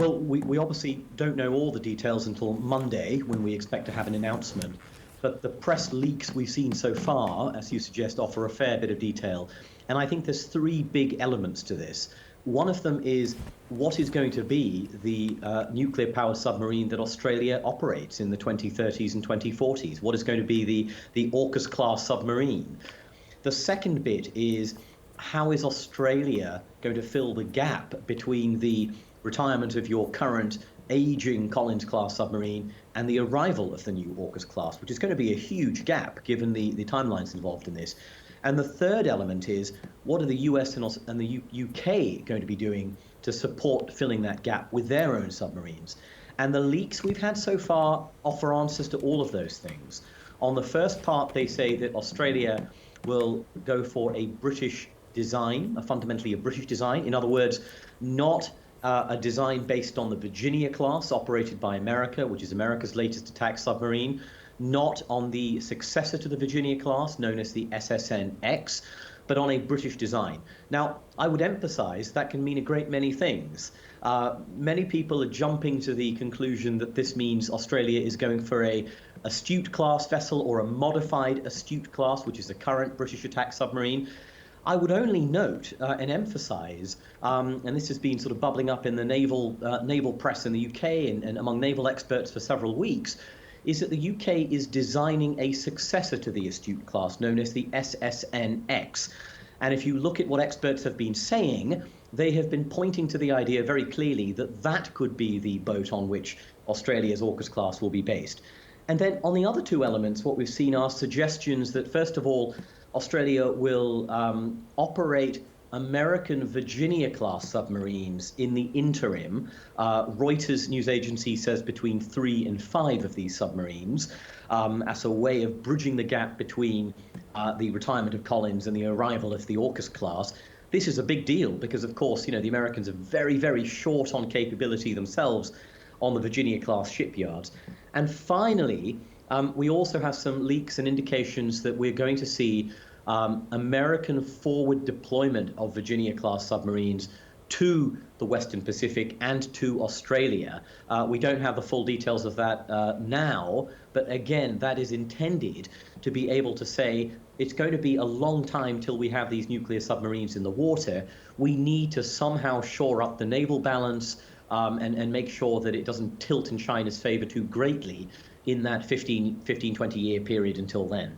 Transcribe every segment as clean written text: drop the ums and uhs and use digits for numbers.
Well, we obviously don't know all the details until Monday, when we expect to have an announcement. But the press leaks we've seen so far, as you suggest, offer a fair bit of detail. And I think there's three big elements to this. One of them is what is going to be the nuclear-powered submarine that Australia operates in the 2030s and 2040s? What is going to be the AUKUS-class submarine? The second bit is, how is Australia going to fill the gap between the retirement of your current aging Collins-class submarine and the arrival of the new AUKUS-class, which is going to be a huge gap given the timelines involved in this. And the third element is, what are the US and the UK going to be doing to support filling that gap with their own submarines? And the leaks we've had so far offer answers to all of those things. On the first part, they say that Australia will go for a British design, fundamentally a British design. In other words, not a design based on the Virginia class operated by America, which is America's latest attack submarine, not on the successor to the Virginia class, known as the SSN-X, but on a British design. Now, I would emphasize that can mean a great many things. Many people are jumping to the conclusion that this means Australia is going for a Astute class vessel or a modified Astute class, which is the current British attack submarine. I would only note and emphasize, and this has been sort of bubbling up in the naval press in the UK and among naval experts for several weeks, is that the UK is designing a successor to the Astute class known as the SSN-X. And if you look at what experts have been saying, they have been pointing to the idea very clearly that that could be the boat on which Australia's AUKUS class will be based. And then on the other two elements, what we've seen are suggestions that, first of all, Australia will operate American Virginia-class submarines in the interim. Reuters news agency says between 3 and 5 of these submarines as a way of bridging the gap between the retirement of Collins and the arrival of the AUKUS class. This is a big deal because, of course, the Americans are very, very short on capability themselves on the Virginia-class shipyards. And finally, we also have some leaks and indications that we're going to see American forward deployment of Virginia-class submarines to the Western Pacific and to Australia. We don't have the full details of that now, but again, that is intended to be able to say it's going to be a long time till we have these nuclear submarines in the water. We need to somehow shore up the naval balance and make sure that it doesn't tilt in China's favor too greatly in that 20-year period until then.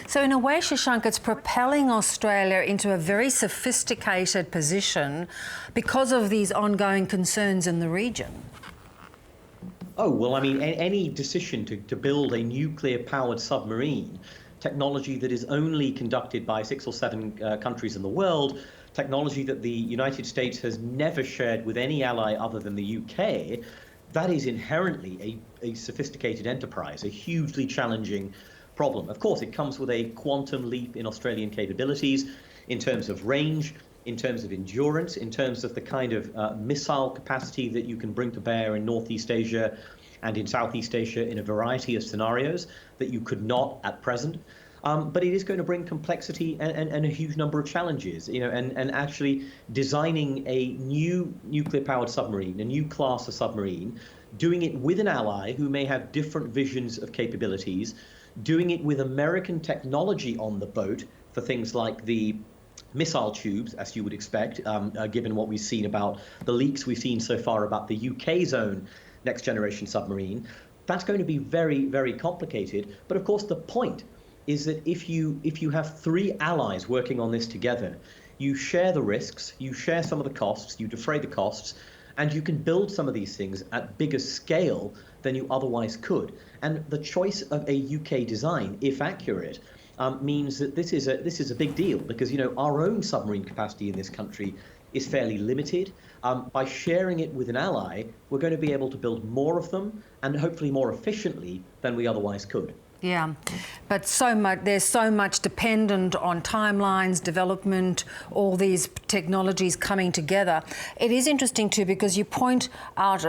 So in a way, Shashank, it's propelling Australia into a very sophisticated position because of these ongoing concerns in the region. Oh, well, I mean, any decision to build a nuclear-powered submarine, technology that is only conducted by 6 or 7 countries in the world, technology that the United States has never shared with any ally other than the UK, that is inherently a sophisticated enterprise, a hugely challenging problem. Of course, it comes with a quantum leap in Australian capabilities in terms of range, in terms of endurance, in terms of the kind of missile capacity that you can bring to bear in Northeast Asia and in Southeast Asia in a variety of scenarios that you could not at present. But it is going to bring complexity and a huge number of challenges, and actually designing a new nuclear-powered submarine, a new class of submarine, doing it with an ally who may have different visions of capabilities, doing it with American technology on the boat for things like the missile tubes, as you would expect, given what we've seen about the leaks we've seen so far about the UK's own next-generation submarine. That's going to be very, very complicated. But of course, the point is that if you have 3 allies working on this together, you share the risks, you share some of the costs, you defray the costs, and you can build some of these things at bigger scale than you otherwise could. And the choice of a UK design, if accurate, means that this is a big deal because our own submarine capacity in this country is fairly limited. By sharing it with an ally, we're going to be able to build more of them and hopefully more efficiently than we otherwise could. Yeah, but there's so much dependent on timelines, development, all these technologies coming together. It is interesting too because you point out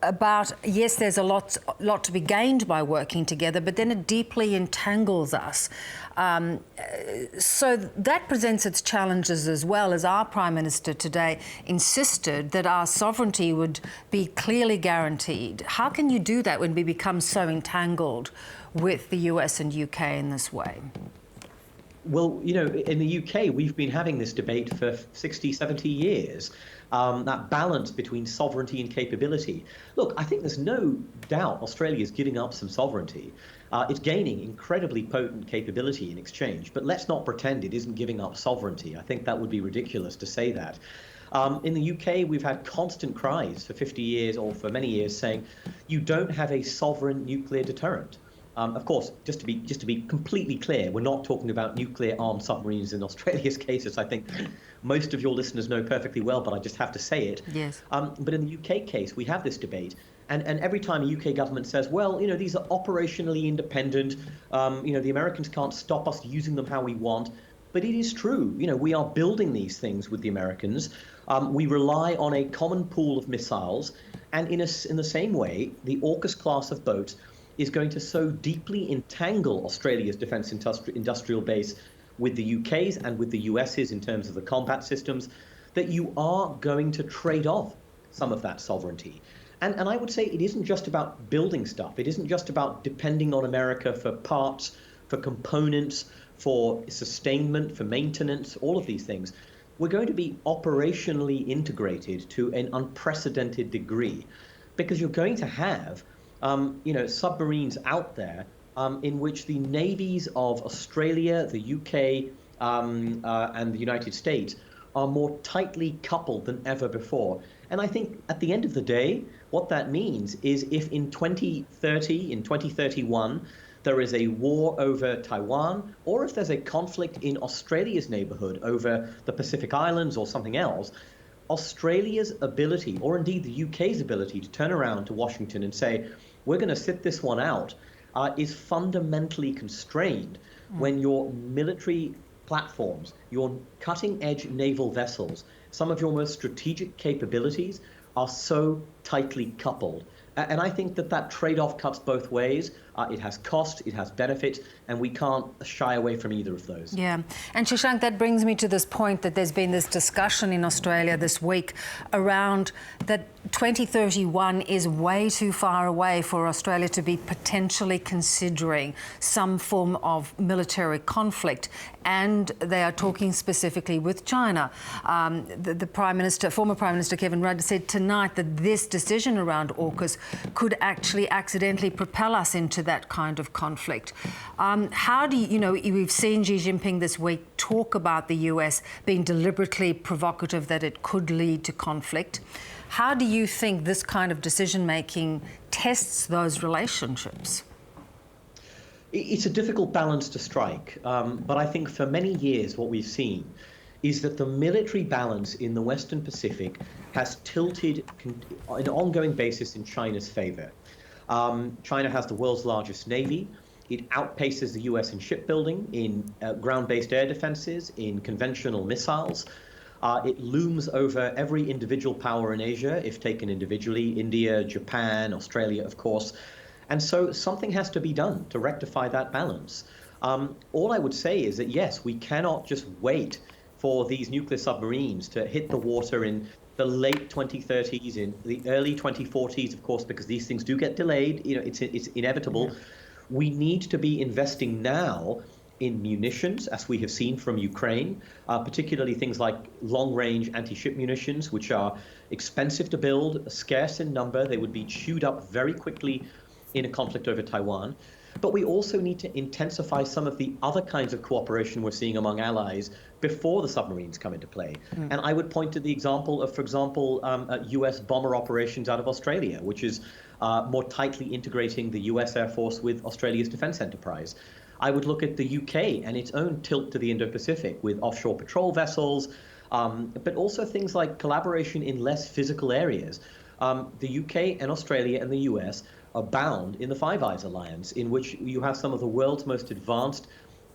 about, yes, there's a lot to be gained by working together, but then it deeply entangles us. So that presents its challenges as well, as our Prime Minister today insisted that our sovereignty would be clearly guaranteed. How can you do that when we become so entangled with the US and UK in this way? Well, you know, in the UK, we've been having this debate for 60, 70 years, that balance between sovereignty and capability. Look, I think there's no doubt Australia is giving up some sovereignty. It's gaining incredibly potent capability in exchange, but let's not pretend it isn't giving up sovereignty. I think that would be ridiculous to say that. In the UK, we've had constant cries for 50 years or for many years saying, you don't have a sovereign nuclear deterrent. Of course, just to be completely clear, we're not talking about nuclear-armed submarines in Australia's cases. I think most of your listeners know perfectly well, but I just have to say it. Yes. But in the UK case, we have this debate, and every time a UK government says, well, you know, these are operationally independent, you know, the Americans can't stop us using them how we want. But it is true, you know, we are building these things with the Americans. We rely on a common pool of missiles, and in the same way, the AUKUS class of boats is going to so deeply entangle Australia's defence industrial base with the UK's and with the US's in terms of the combat systems, that you are going to trade off some of that sovereignty. And I would say it isn't just about building stuff. It isn't just about depending on America for parts, for components, for sustainment, for maintenance, all of these things. We're going to be operationally integrated to an unprecedented degree, because you're going to have you know, submarines out there in which the navies of Australia, the UK, and the United States are more tightly coupled than ever before. And I think at the end of the day, what that means is if in 2030, in 2031, there is a war over Taiwan, or if there's a conflict in Australia's neighbourhood over the Pacific Islands or something else, Australia's ability, or indeed the UK's ability, to turn around to Washington and say, we're going to sit this one out, is fundamentally constrained when your military platforms, your cutting-edge naval vessels, some of your most strategic capabilities are so tightly coupled. And I think that trade-off cuts both ways. It has cost, it has benefit, and we can't shy away from either of those. Yeah. And Shashank, that brings me to this point that there's been this discussion in Australia this week around that 2031 is way too far away for Australia to be potentially considering some form of military conflict. And they are talking specifically with China. The Prime Minister, former Prime Minister Kevin Rudd, said tonight that this decision around AUKUS could actually accidentally propel us into that kind of conflict. How do you know, we've seen Xi Jinping this week talk about the US being deliberately provocative, that it could lead to conflict. How do you think this kind of decision-making tests those relationships? It's a difficult balance to strike, but I think for many years what we've seen is that the military balance in the Western Pacific has tilted on an ongoing basis in China's favor. China has the world's largest navy. It outpaces the US in shipbuilding, in ground-based air defenses, in conventional missiles. It looms over every individual power in Asia, if taken individually, India, Japan, Australia, of course. And so something has to be done to rectify that balance. All I would say is that, yes, we cannot just wait for these nuclear submarines to hit the water in the late 2030s, in the early 2040s, of course, because these things do get delayed. You know, it's inevitable. Yeah. We need to be investing now in munitions, as we have seen from Ukraine, particularly things like long-range anti-ship munitions, which are expensive to build, scarce in number. They would be chewed up very quickly in a conflict over Taiwan. But we also need to intensify some of the other kinds of cooperation we're seeing among allies before the submarines come into play. And I would point to the example of, for example, US bomber operations out of Australia, which is more tightly integrating the US Air Force with Australia's defense enterprise. I would look at the UK and its own tilt to the Indo-Pacific with offshore patrol vessels, but also things like collaboration in less physical areas. The UK and Australia and the US are bound in the Five Eyes alliance, in which you have some of the world's most advanced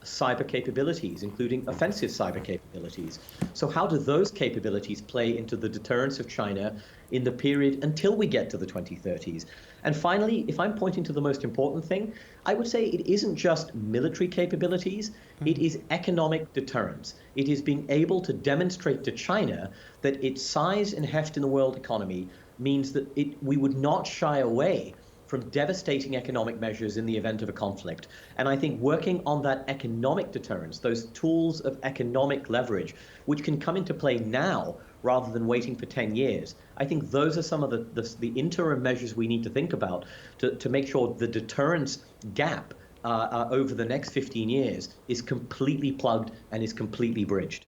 cyber capabilities, including offensive cyber capabilities. So how do those capabilities play into the deterrence of China in the period until we get to the 2030s? And finally, if I'm pointing to the most important thing, I would say it isn't just military capabilities, it is economic deterrence. It is being able to demonstrate to China that its size and heft in the world economy means that we would not shy away from devastating economic measures in the event of a conflict. And I think working on that economic deterrence, those tools of economic leverage, which can come into play now rather than waiting for 10 years, I think those are some of the interim measures we need to think about to make sure the deterrence gap over the next 15 years is completely plugged and is completely bridged.